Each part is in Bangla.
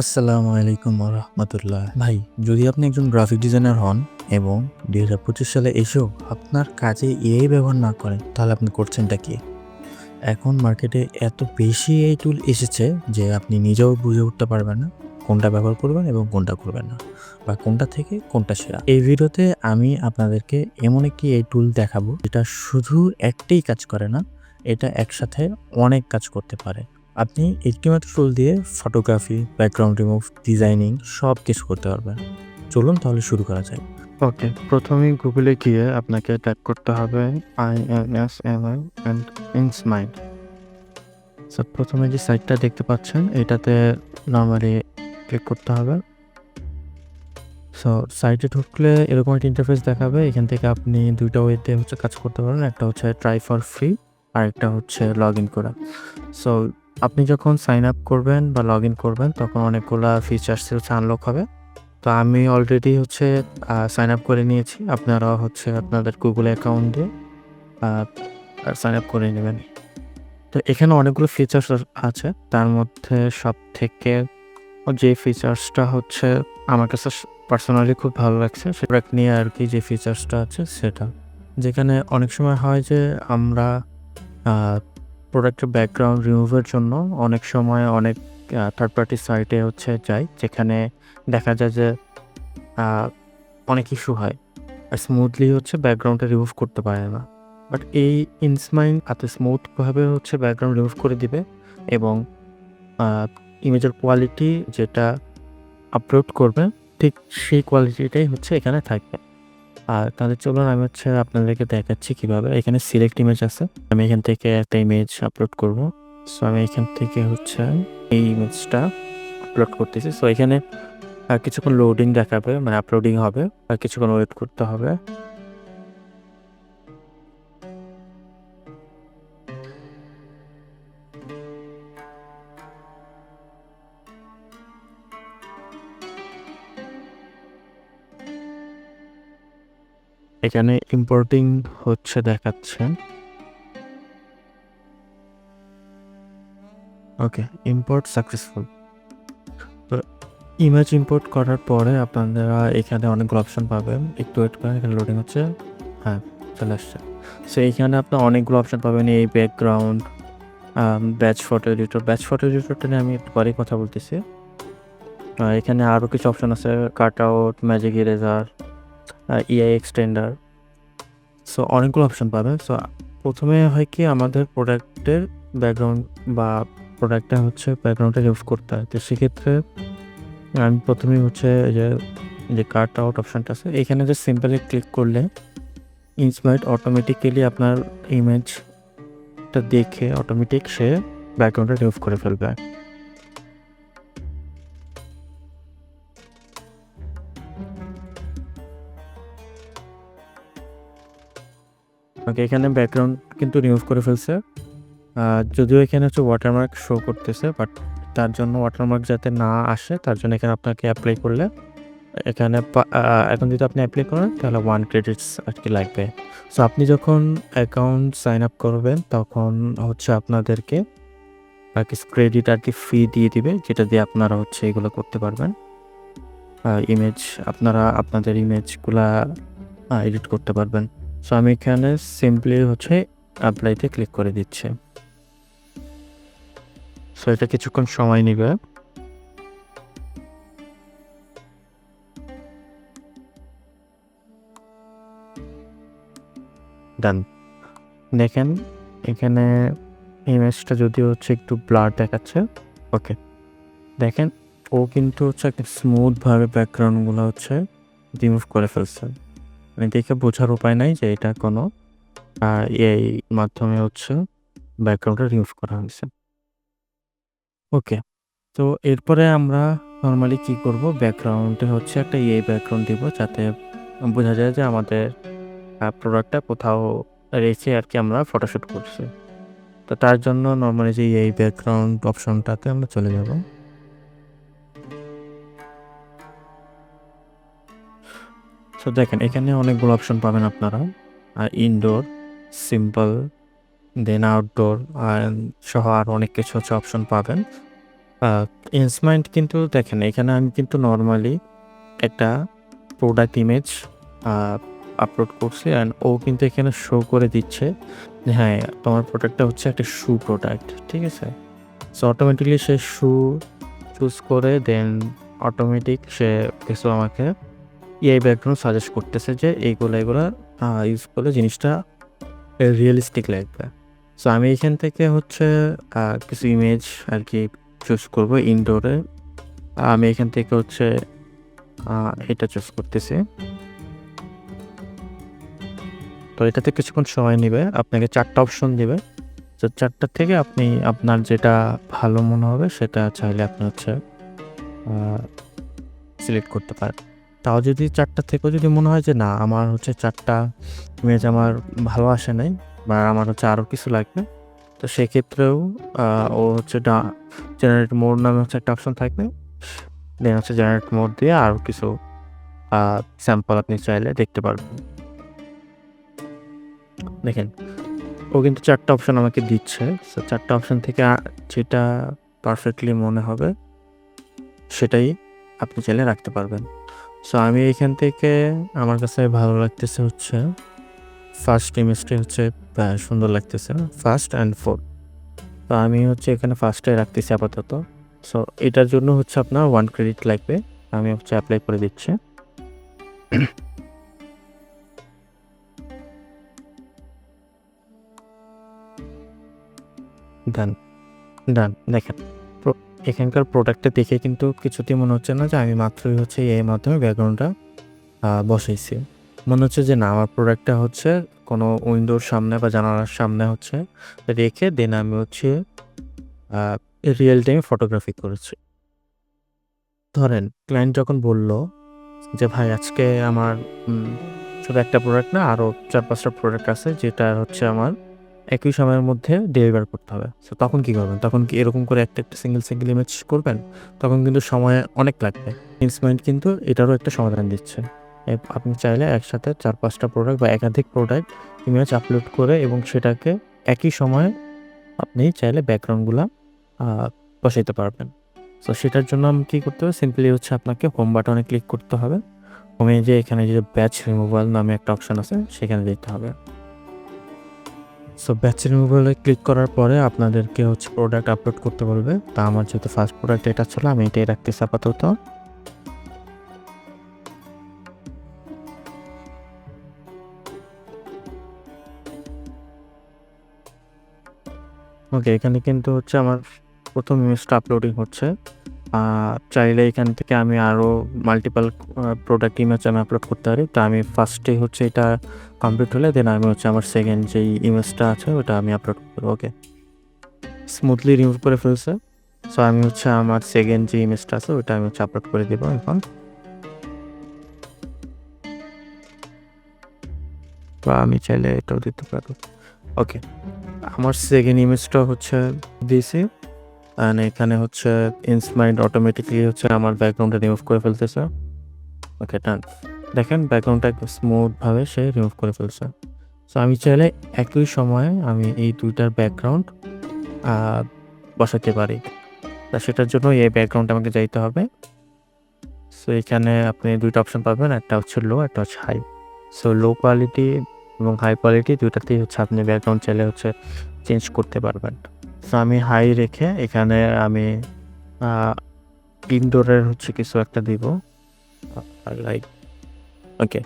আসসালামু আলাইকুম রাহমাতুল্লাহ। ভাই, যদি আপনি একজন গ্রাফিক ডিজাইনার হন এবং ২০২৫ সালে এসেও আপনার কাজে এআই ব্যবহার না করেন, তাহলে আপনি করছেনটা কি? এখন মার্কেটে এত বেশি এই টুল এসেছে যে আপনি নিজেও বুঝে উঠতে পারবেন না কোনটা ব্যবহার করবেন এবং কোনটা করবেন না, বা কোনটা থেকে কোনটা সেরা। এই ভিডিওতে আমি আপনাদেরকে এমন একটি এই টুল দেখাবো যেটা শুধু একটাই কাজ করে না, এটা একসাথে অনেক কাজ করতে পারে। আপনি একটি মাত্র টুল দিয়ে ফটোগ্রাফি, ব্যাকগ্রাউন্ড রিমুভ, ডিজাইনিং সব কিছু করতে পারবেন। চলুন তাহলে শুরু করা যায়। ওকে, প্রথমেই গুগলে গিয়ে আপনাকে টাইপ করতে হবে INSMI অ্যান্ড ইনস্মাইল। সো প্রথমে যে সাইটটা দেখতে পাচ্ছেন এটাতে নরমালি ক্লিক করতে হবে। সো সাইটে ঢুকলে এরকম একটা ইন্টারফেস দেখাবে। এখান থেকে আপনি ২ টা ওয়েতে কাজ করতে পারেন। একটা হচ্ছে ট্রাই ফর ফ্রি, আরেকটা হচ্ছে লগ ইন করা। সো আপনি যখন সাইন আপ করবেন বা লগ ইন করবেন তখন অনেকগুলা ফিচার্স আনলক হবে। তো আমি অলরেডি সাইন আপ করে নিয়েছি। আপনারা আপনাদের গুগল অ্যাকাউন্ট দিয়ে সাইন আপ করে নেবেন। তো এখানে অনেকগুলো ফিচার্স আছে। তার মধ্যে সবথেকে যে ফিচার্সটা আমার কাছে পার্সোনালি খুব ভালো লাগছে সেটা নিয়ে আরকি, যে ফিচার্সটা আছে সেটা। যেখানে অনেক সময় হয় যে আমরা আ প্রোডাক্টের ব্যাকগ্রাউন্ড রিমুভের জন্য অনেক সময় অনেক থার্ড পার্টি সাইটে যাই, যেখানে দেখা যায় যে আ অনেক ইস্যু হয়। আর স্মুথলি ব্যাকগ্রাউন্ডটা রিমুভ করতে পারে না। বাট এই ইনস্মাইল এত স্মুথভাবে ব্যাকগ্রাউন্ড রিমুভ করে দিবে এবং আ ইমেজের কোয়ালিটি যেটা আপলোড করবে ঠিক সেই কোয়ালিটিটাই এখানে থাকবে। আর তাহলে চলুন আমি আপনাদেরকে দেখাচ্ছি কিভাবে। এখানে সিলেক্ট ইমেজ আছে। আমি এখান থেকে একটা ইমেজ আপলোড করব। সো আমি এখান থেকে এই ইমেজটা আপলোড করতেছি। সো এখানে কিছুক্ষণ লোডিং দেখাবে, মানে আপলোডিং হবে আর কিছুক্ষণ ওয়েট করতে হবে। এখানে ইম্পোর্টিং দেখাচ্ছে। ওকে, ইম্পোর্ট সাকসেসফুল। তো ইমেজ ইম্পোর্ট করার পরে আপনারা এখানে অনেকগুলো অপশন পাবেন। একটু ওয়েট করেন, এখানে লোডিং হচ্ছে। হ্যাঁ, চলে আসছে। সো এইখানে আপনার অনেকগুলো অপশন পাবেন। এই ব্যাকগ্রাউন্ড, ফটো এডিটরটা নিয়ে আমি একটু পরেই কথা বলতেছি। এখানে আরও কিছু অপশন আছে, cut out, magic eraser, AI extender. So অনেকগুলো অপশন পাবেন। সো প্রথমে হয় কি, আমাদের প্রোডাক্টের ব্যাকগ্রাউন্ড বা প্রোডাক্টটা ব্যাকগ্রাউন্ডটা রিমুভ করতে হয়। তো সেক্ষেত্রে আমি প্রথমেই এই যে কাট আউট অপশনটা আছে, এখানে যে সিম্পলি ক্লিক করলে ইনস্মাইট অটোমেটিক্যালি আপনার ইমেজটা দেখে অটোমেটিক সে ব্যাকগ্রাউন্ডটা রিমুভ করে ফেলবে। ওকে, এখানে ব্যাকগ্রাউন্ড কিন্তু রিমুভ করে ফেলছে। যদিও এখানে ওয়াটারমার্ক শো করতেছে, বাট তার জন্য ওয়াটারমার্ক যাতে না আসে তার জন্য এখানে আপনাকে অ্যাপ্লাই করলে এখানে এখন যদি আপনি অ্যাপ্লাই করেন তাহলে 1 ক্রেডিটস আরকি লাগবে। সো আপনি যখন অ্যাকাউন্ট সাইন আপ করবেন তখন আপনাদেরকে কিছু ক্রেডিট আরকি ফি দিয়ে দিবে, যেটা দিয়ে আপনারা এগুলো করতে পারবেন। ইমেজ আপনারা আপনাদের ইমেজগুলা এডিট করতে পারবেন। সো আমি এখানে সিম্পলি অ্যাপ্লাইতে ক্লিক করে দিচ্ছি। সো এটা কিছুক্ষণ সময় নিবে। ডান। দেখেন এখানে ইমেজটা যদিও একটু ব্লার দেখাচ্ছে। ওকে, দেখেন ও কিন্তু একটা স্মুথভাবে ব্যাকগ্রাউন্ডগুলো রিমুভ করে ফেলছে। মানে দেখে বোঝার উপায় নাই যে এটা কোনো এআই মাধ্যমে ব্যাকগ্রাউন্ডটা রিমুভ করা হয়েছে। ওকে, তো এরপরে আমরা নরমালি কি করব, ব্যাকগ্রাউন্ডে একটা এআই ব্যাকগ্রাউন্ড দিব যাতে বোঝা যায় যে আমাদের প্রোডাক্টটা কোথাও রেখে আরকি আমরা ফটোশুট করছি। তো তার জন্য নরমালি যে এআই ব্যাকগ্রাউন্ড অপশনটাতে আমরা চলে যাব। সো দেখেন এখানে অনেকগুলো অপশন পাবেন আপনারা। ইনডোর, সিম্পল, দেন আউটডোর সহ আরও অনেক কিছু অপশন পাবেন। ইনসমাইন্ড কিন্তু দেখেন এখানে আমি কিন্তু নর্মালি একটা প্রোডাক্ট ইমেজ আপলোড করছি অ্যান্ড ও কিন্তু এখানে শো করে দিচ্ছে যে হ্যাঁ তোমার প্রোডাক্টটা হচ্ছে একটা শু প্রোডাক্ট, ঠিক আছে? সো অটোমেটিকলি সে শু চুজ করে দেন অটোমেটিক সে কিছু আমাকে এআই ব্যাকগ্রাউন্ড সাজেস্ট করতেছে যে এইগুলো ইউজ করলে জিনিসটা রিয়েলিস্টিক লাগবে। সো আমি এখান থেকে হচ্ছে কিছু ইমেজ আর কি চুজ করবো ইনডোরে। আমি এখান থেকে হচ্ছে এটা চুজ করতেছি। তো এটাতে কিছুক্ষণ সময় নেবে, আপনাকে 4টা অপশন দিবে। তো 4টার থেকে আপনি আপনার যেটা ভালো মনে হবে সেটা চাইলে আপনি হচ্ছে সিলেক্ট করতে পারেন। তাও যদি 4টা থেকেও যদি মনে হয় যে না আমার হচ্ছে 4টা ইমেজ আমার ভালো আসে নাই বা আমার হচ্ছে আরও কিছু লাগবে, তো সেক্ষেত্রেও ও হচ্ছে জেনারেট মোড নামে হচ্ছে একটা অপশন থাকবে। দেন হচ্ছে জেনারেট মোড দিয়ে আরও কিছু স্যাম্পল আপনি চাইলে দেখতে পারবেন। দেখেন ও কিন্তু 4টা অপশন আমাকে দিচ্ছে। সো 4টা অপশন থেকে যেটা পারফেক্টলি মনে হবে সেটাই আপনি চাইলে রাখতে পারবেন। সো আমি এখান থেকে আমার কাছে ভালো লাগতেছে হচ্ছে ফার্স্ট ইমেজটাই হচ্ছে সুন্দর লাগতেছে, ফার্স্ট অ্যান্ড ফোর্থ। তো আমি হচ্ছে এখানে ফার্স্টে রাখতেছি আপাতত। সো এটার জন্য হচ্ছে আপনার 1 ক্রেডিট লাগবে। আমি হচ্ছে অ্যাপ্লাই করে দিচ্ছি। ডান, ডান। দেখেন এখানকার প্রোডাক্টটা দেখে কিন্তু কিছুতেই মনে হচ্ছে না যে আমি মাত্রই হচ্ছে এর মাধ্যমে ব্যাকগ্রাউন্ডটা বসাইছি। মনে হচ্ছে যে না আমার প্রোডাক্টটা হচ্ছে কোনো উইন্ডোর সামনে বা জানালার সামনে হচ্ছে রেখে দেন আমি হচ্ছে রিয়েল টাইমে ফটোগ্রাফি করেছি। ধরেন ক্লায়েন্ট যখন বলল যে ভাই আজকে আমার শুধু একটা প্রোডাক্ট না আরও 4-5টা প্রোডাক্ট আছে যেটা হচ্ছে আমার একই সময়ের মধ্যে ডেলিভার করতে হবে। সো তখন কী করবেন? তখন কি এরকম করে একটা সিঙ্গেল ইমেজ করবেন? তখন কিন্তু সময় অনেক লাগবে। ইনসমাইন্ড কিন্তু এটারও একটা সমাধান দিচ্ছে। আপনি চাইলে একসাথে 4-5টা প্রোডাক্ট বা একাধিক প্রোডাক্ট ইমেজ আপলোড করে এবং সেটাকে একই সময়ে আপনি চাইলে ব্যাকগ্রাউন্ডগুলা বসাইতে পারবেন। সো সেটার জন্য আমি কী করতে হবে? সিম্পলি হচ্ছে আপনাকে হোম বাটনে ক্লিক করতে হবে। হোমে যেয়ে এখানে যে ব্যাচ রিমুভাল নামে একটা অপশন আছে সেখানে যেতে হবে। সো ব্যাচ রিমুভালে ক্লিক করার পরে আপনাদেরকে হচ্ছে প্রোডাক্ট আপলোড করতে বলবে। তা আমার যেহেতু ফার্স্ট প্রোডাক্ট এটা ছিল আমি এটাই রাখতেছি আপাতত। ওকে, এখানে কিন্তু হচ্ছে আমার প্রথম ইমেজটা আপলোডিং হচ্ছে। চাইলে এখান থেকে আমি আরও মাল্টিপল প্রোডাক্ট ইমেজ আমি আপলোড করতে পারি। তো আমি ফার্স্টে হচ্ছে এটা কমপ্লিট হলে দেন আমি হচ্ছে আমার সেকেন্ড যেই ইমেজটা আছে ওটা আমি আপলোড করবো। ওকে, স্মুথলি রিমুভ করে ফেলছে। সো আমি হচ্ছে আমার সেকেন্ড যে ইমেজটা আছে ওটা আমি হচ্ছে আপলোড করে দেবো এখন। বা আমি চাইলে এটাও দিতে পারবো। ওকে, আমার সেকেন্ড ইমেজটা হচ্ছে দিয়েছি অ্যান্ড এখানে হচ্ছে ইনসমাইন্ড অটোমেটিকলি হচ্ছে আমার ব্যাকগ্রাউন্ডটা রিমুভ করে ফেলতেছে। ওকে, ডান। দেখেন ব্যাকগ্রাউন্ডটা একদম স্মুথভাবে সে রিমুভ করে ফেলছে। সো আমি চাইলে একই সময়ে আমি এই 2টার ব্যাকগ্রাউন্ড বসাতে পারি। তা সেটার জন্য এই ব্যাকগ্রাউন্ডে আমাকে যাইতে হবে। সো এখানে আপনি 2টা অপশন পাবেন, একটা হচ্ছে লো, একটা হচ্ছে হাই। সো লো কোয়ালিটি এবং হাই কোয়ালিটি 2টাতেই হচ্ছে আপনি ব্যাকগ্রাউন্ড চাইলে হচ্ছে চেঞ্জ করতে পারবেন। সো আমি হাই রেখে এখানে আমি ইনডোরের হচ্ছে কিছু একটা দিব লাইক ওকে,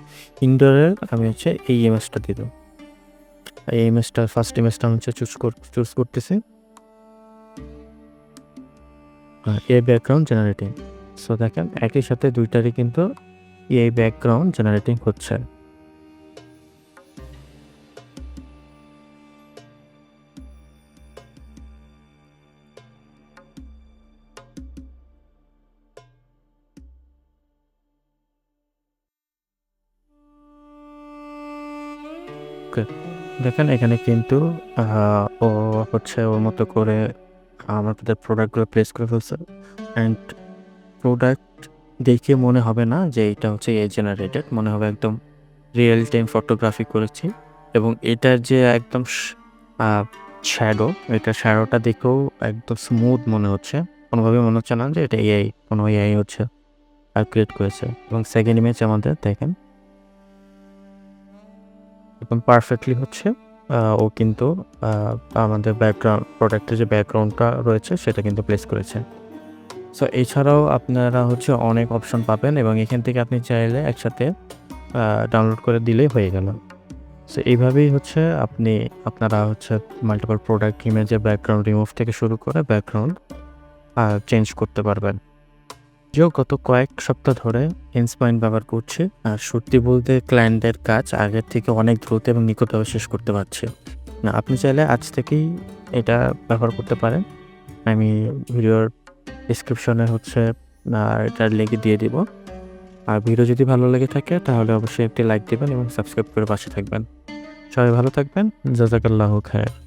ইনডোরের আমি হচ্ছে এই ইমেজটা দিব। এই ইমেজটা ফার্স্ট ইমেজটা আমি হচ্ছে চুজ করতেছি এই ব্যাকগ্রাউন্ড জেনারেটিং। সো দেখেন একই সাথে 2টারই কিন্তু এই ব্যাকগ্রাউন্ড জেনারেটিং হচ্ছে। দেখেন এখানে কিন্তু ও হচ্ছে ওর মতো করে আমাদের প্রোডাক্টগুলো প্লেস করে ফেলছে অ্যান্ড প্রোডাক্ট দেখে মনে হবে না যে এটা হচ্ছে এআই জেনারেটেড, মনে হবে একদম রিয়েল টাইম ফটোগ্রাফি করেছি। এবং এটার যে একদম শ্যাডোটা দেখেও একদম স্মুথ মনে হচ্ছে। কোনোভাবে মনে হচ্ছে না যে এটা এআই, কোনো এআই হচ্ছে আর ক্রিয়েট করেছে। এবং সেকেন্ড ইমেজ আমাদের দেখেন একদম পারফেক্টলি হচ্ছে ও কিন্তু আমাদের ব্যাকগ্রাউন্ড প্রোডাক্টের যে ব্যাকগ্রাউন্ডটা রয়েছে সেটা কিন্তু প্লেস করেছে। সো এছাড়াও আপনারা হচ্ছে অনেক অপশন পাবেন এবং এখান থেকে আপনি চাইলে একসাথে ডাউনলোড করে দিলেই হয়ে গেল। সো এইভাবেই হচ্ছে আপনারা হচ্ছে মাল্টিপল প্রোডাক্ট ইমেজের ব্যাকগ্রাউন্ড রিমুভ থেকে শুরু করে ব্যাকগ্রাউন্ড চেঞ্জ করতে পারবেন। যদিও গত কয়েক সপ্তাহ ধরে ইনস্পাইন ব্যবহার করছি, আর সত্যি বলতে ক্লায়েন্টের কাজ আগের থেকে অনেক দ্রুত এবং নিকটভাবে শেষ করতে পারছে। না, আপনি চাইলে আজ থেকেই এটা ব্যবহার করতে পারেন। আমি ভিডিওর ডিসক্রিপশনে হচ্ছে এটার লিঙ্ক দিয়ে দিব। আর ভিডিও যদি ভালো লেগে থাকে তাহলে অবশ্যই একটি লাইক দিবেন এবং সাবস্ক্রাইব করে পাশে থাকবেন। সবাই ভালো থাকবেন। জাযাকাল্লাহু খায়ের।